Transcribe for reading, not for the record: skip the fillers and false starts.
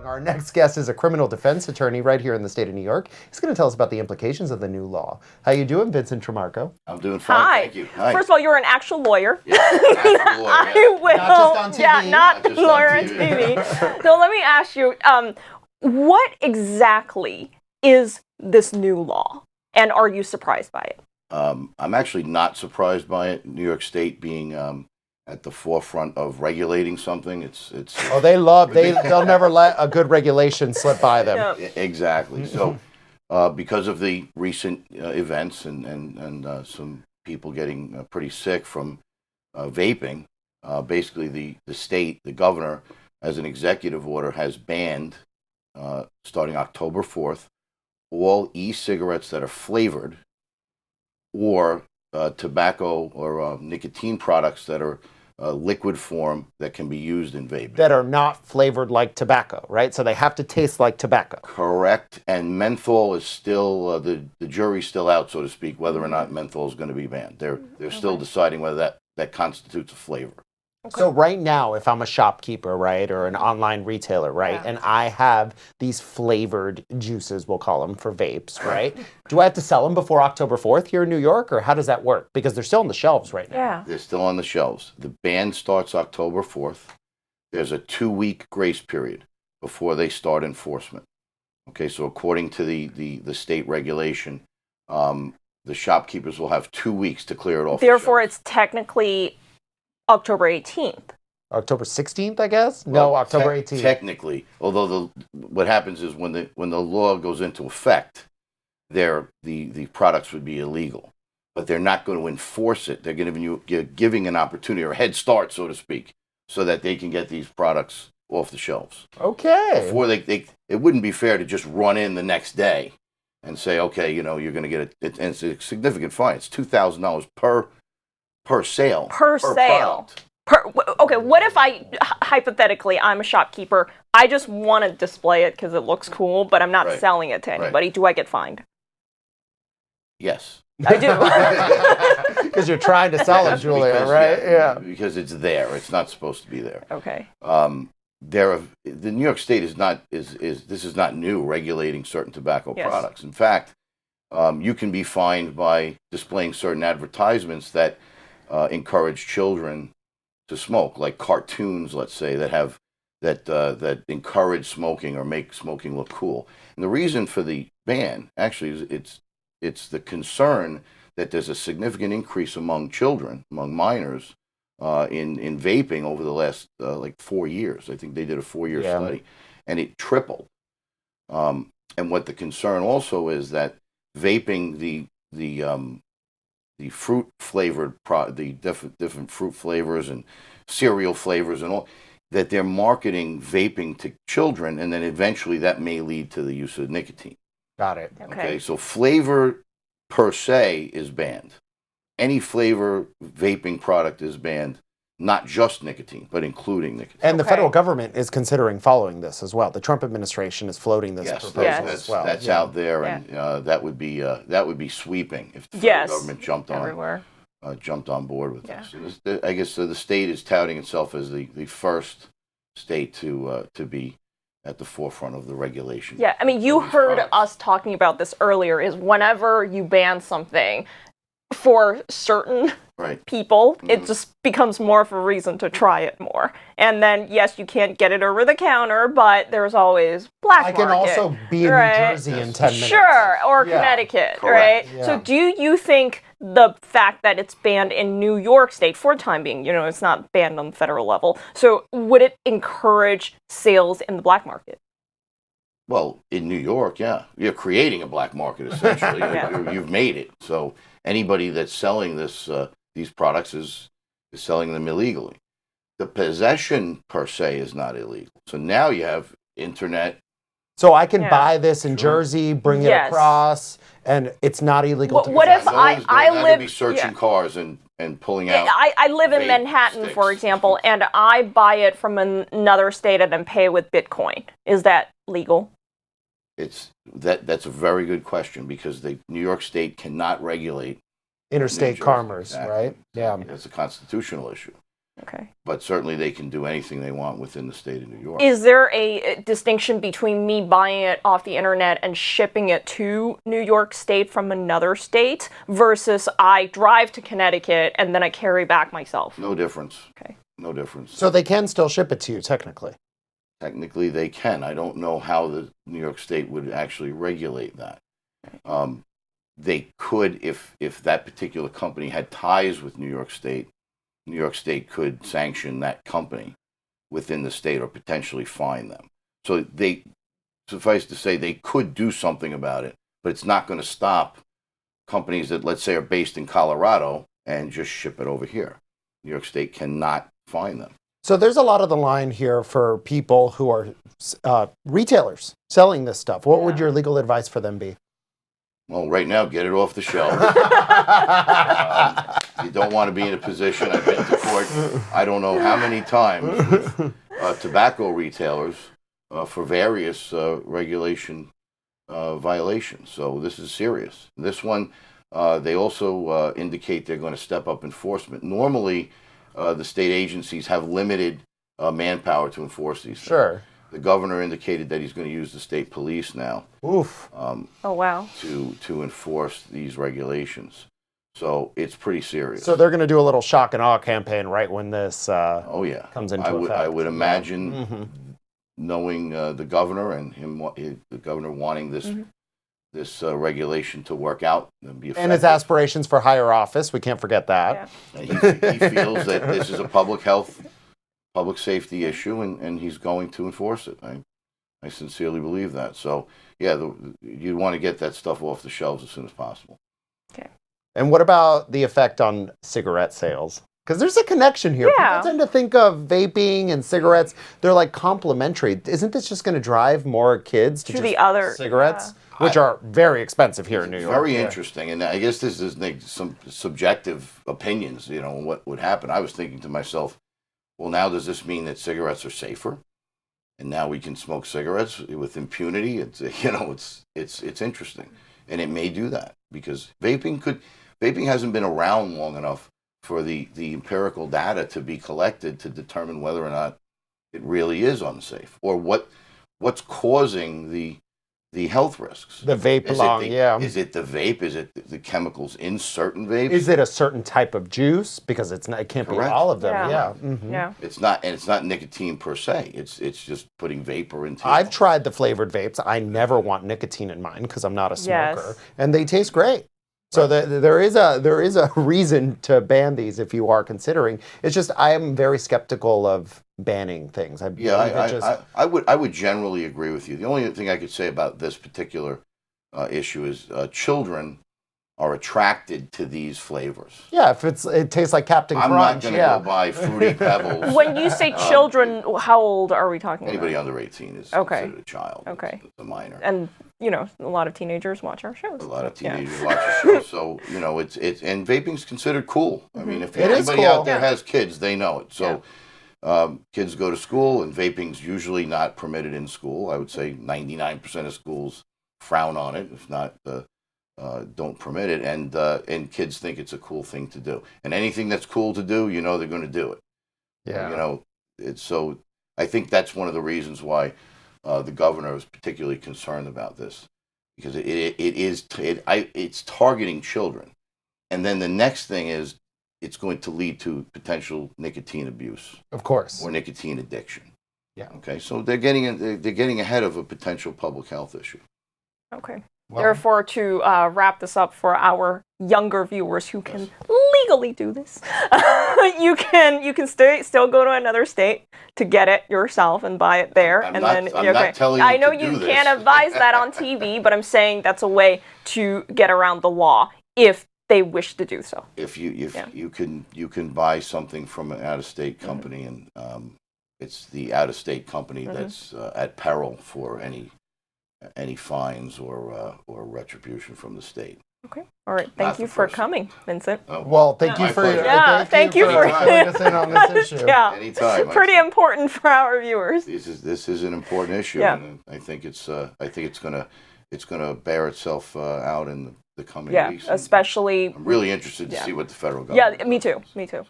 Our next guest is a criminal defense attorney right here in the state of New York. He's going to tell us about the implications of the new law. How you doing, Vincent Trimarco? I'm doing fine, Hi. thank you. Hi. First of all, you're an actual lawyer. Yeah, actual lawyer, I will. Not just on TV. Yeah, not just lawyer on on TV. TV. So let me ask you, what exactly is this new law, and are you surprised by it? I'm actually not surprised by it. New York State being at the forefront of regulating something, it's. Oh, they'll never let a good regulation slip by them. Yeah. Exactly. So, because of the recent events and some people getting pretty sick from vaping, basically the state, the governor, as an executive order, has banned, starting October 4th, all e-cigarettes that are flavored or tobacco or nicotine products that are liquid form that can be used in vaping. That are not flavored like tobacco, right? So they have to taste like tobacco. Correct. And menthol is still, the jury's still out, so to speak, whether or not menthol is going to be banned. They're still deciding whether that constitutes a flavor. Okay. So right now, if I'm a shopkeeper, right, or an online retailer, right, and I have these flavored juices, we'll call them, for vapes, right, do I have to sell them before October 4th here in New York, or how does that work? Because they're still on the shelves right now. Yeah. They're still on the shelves. The ban starts October 4th. There's a 2-week grace period before they start enforcement. Okay, so according to the state regulation, the shopkeepers will have 2 weeks to clear it off. Therefore, it's technically October 18th. October 16th, I guess? No, October 18th. Technically, although what happens is when the law goes into effect, the products would be illegal, but they're not going to enforce it. They're giving an opportunity or a head start, so to speak, so that they can get these products off the shelves. Okay. Before it wouldn't be fair to just run in the next day and say, okay, you're going to get and it's a significant fine. It's $2,000 per sale. Per sale. Okay, what if hypothetically, I'm a shopkeeper, I just want to display it because it looks cool, but I'm not selling it to anybody. Do I get fined? Yes. I do. Because you're trying to sell it, Julia, right? Yeah. Because it's there. It's not supposed to be there. Okay. The New York State is not new, regulating certain tobacco products. In fact, you can be fined by displaying certain advertisements that encourage children to smoke, like cartoons, let's say, that encourage smoking or make smoking look cool. And the reason for the ban, actually, is it's the concern that there's a significant increase among children, among minors, in vaping over the last 4 years. I think they did a 4-year study, and it tripled. And what the concern also is that vaping the fruit flavored the different fruit flavors and cereal flavors and all, that they're marketing vaping to children, and then eventually that may lead to the use of nicotine. Got it. Okay, so flavor per se is banned. Any flavor vaping product is banned, not just nicotine, but including nicotine. And the federal government is considering following this as well. The Trump administration is floating this proposal as well. That's out there, and that would be sweeping if the federal government jumped on board with this. I guess the state is touting itself as the first state to be at the forefront of the regulation. Yeah, I mean, you heard us talking about this earlier, is whenever you ban something for certain people, it just becomes more of a reason to try it more. And then, yes, you can't get it over the counter, but there's always black market. I can also be in New Jersey in 10 minutes. Sure, or Connecticut, right? Yeah. So do you think the fact that it's banned in New York State, for the time being, it's not banned on the federal level, so would it encourage sales in the black market? Well, in New York, you're creating a black market, essentially. You've made it. So anybody that's selling these products is selling them illegally. The possession per se is not illegal. So now you have internet. So I can buy this in Jersey, bring it across, and it's not illegal to possess. What if I live... be searching cars and pulling out... I live in Manhattan, sticks, for example, and I buy it from another state and then pay with Bitcoin. Is that legal? That's a very good question, because the New York State cannot regulate interstate commerce, right? Yeah. That's a constitutional issue. Okay. But certainly they can do anything they want within the state of New York. Is there a distinction between me buying it off the internet and shipping it to New York State from another state versus I drive to Connecticut and then I carry back myself? No difference. Okay. No difference. So they can still ship it to you, technically? Technically, they can. I don't know how the New York State would actually regulate that. They could, if that particular company had ties with New York State could sanction that company within the state or potentially fine them. So they, suffice to say, they could do something about it, but it's not going to stop companies that, let's say, are based in Colorado and just ship it over here. New York State cannot fine them. So there's a lot of the line here for people who are retailers selling this stuff. What would your legal advice for them be? Well, right now, get it off the shelf. You don't want to be in a position, I've been to court, I don't know how many times, with tobacco retailers for various regulation violations. So this is serious. This one, they also indicate they're going to step up enforcement. Normally, the state agencies have limited manpower to enforce these things. Sure. The governor indicated that he's going to use the state police now. Oof. Oh, wow. To enforce these regulations. So it's pretty serious. So they're going to do a little shock and awe campaign right when this comes into effect. I would imagine, knowing the governor and the governor wanting this regulation to work out and be effective. And his aspirations for higher office, we can't forget that. Yeah. He feels that this is a public health, public safety issue, and he's going to enforce it. I sincerely believe that. So, yeah, you want to get that stuff off the shelves as soon as possible. Okay. And what about the effect on cigarette sales? Because there's a connection here. Yeah. People tend to think of vaping and cigarettes, they're like complementary. Isn't this just going to drive more kids to the other cigarettes, which are very expensive here in New York? Very interesting. And I guess this is some subjective opinions, what would happen. I was thinking to myself, well, now does this mean that cigarettes are safer? And now we can smoke cigarettes with impunity? It's interesting. And it may do that because vaping hasn't been around long enough for the empirical data to be collected to determine whether or not it really is unsafe or what's causing the health risks. The vape Is it the vape? Is it the chemicals in certain vapes? Is it a certain type of juice? Because it can't be all of them. Yeah. Yeah. It's not nicotine per se. It's just putting vapor into. I've tried the flavored vapes. I never want nicotine in mine because I'm not a smoker, Yes. and they taste great. So there is a reason to ban these if you are considering. It's just I am very skeptical of banning things. I would generally agree with you. The only thing I could say about this particular issue is children are attracted to these flavors. Yeah, if it tastes like Captain Crunch. I'm not going to go buy Fruity Pebbles. When you say children, how old are we talking Anybody about? under 18 is considered a child. Okay. It's a minor. And a lot of teenagers watch our shows. A lot of teenagers watch the show, so it's and vaping's considered cool. I mean, if anybody cool. out there has kids, they know it. So kids go to school, and vaping's usually not permitted in school. I would say 99% of schools frown on it, if not don't permit it, and kids think it's a cool thing to do. And anything that's cool to do, they're going to do it. Yeah. So I think that's one of the reasons why the governor is particularly concerned about this, because it's targeting children, and then the next thing is it's going to lead to potential nicotine abuse, of course, or nicotine addiction. Yeah. Okay. So they're getting ahead of a potential public health issue. Okay. Well, Therefore, to wrap this up for our younger viewers who can legally do this, you can still go to another state to get it yourself and buy it there. I'm not telling you I know to do you this. can't advise that on TV, but I'm saying that's a way to get around the law if they wish to do so. If you can buy something from an out-of-state company, and it's the out-of-state company that's at peril for any fines or retribution from the state. Okay. All right. Thank you for coming, Vincent. Well, thank you for thank you for letting us in on this issue. Yeah. Anytime. Pretty important for our viewers. This is an important issue, and I think it's gonna bear itself out in the coming weeks. Yeah, especially. I'm really interested to see what the federal government. Yeah, me too.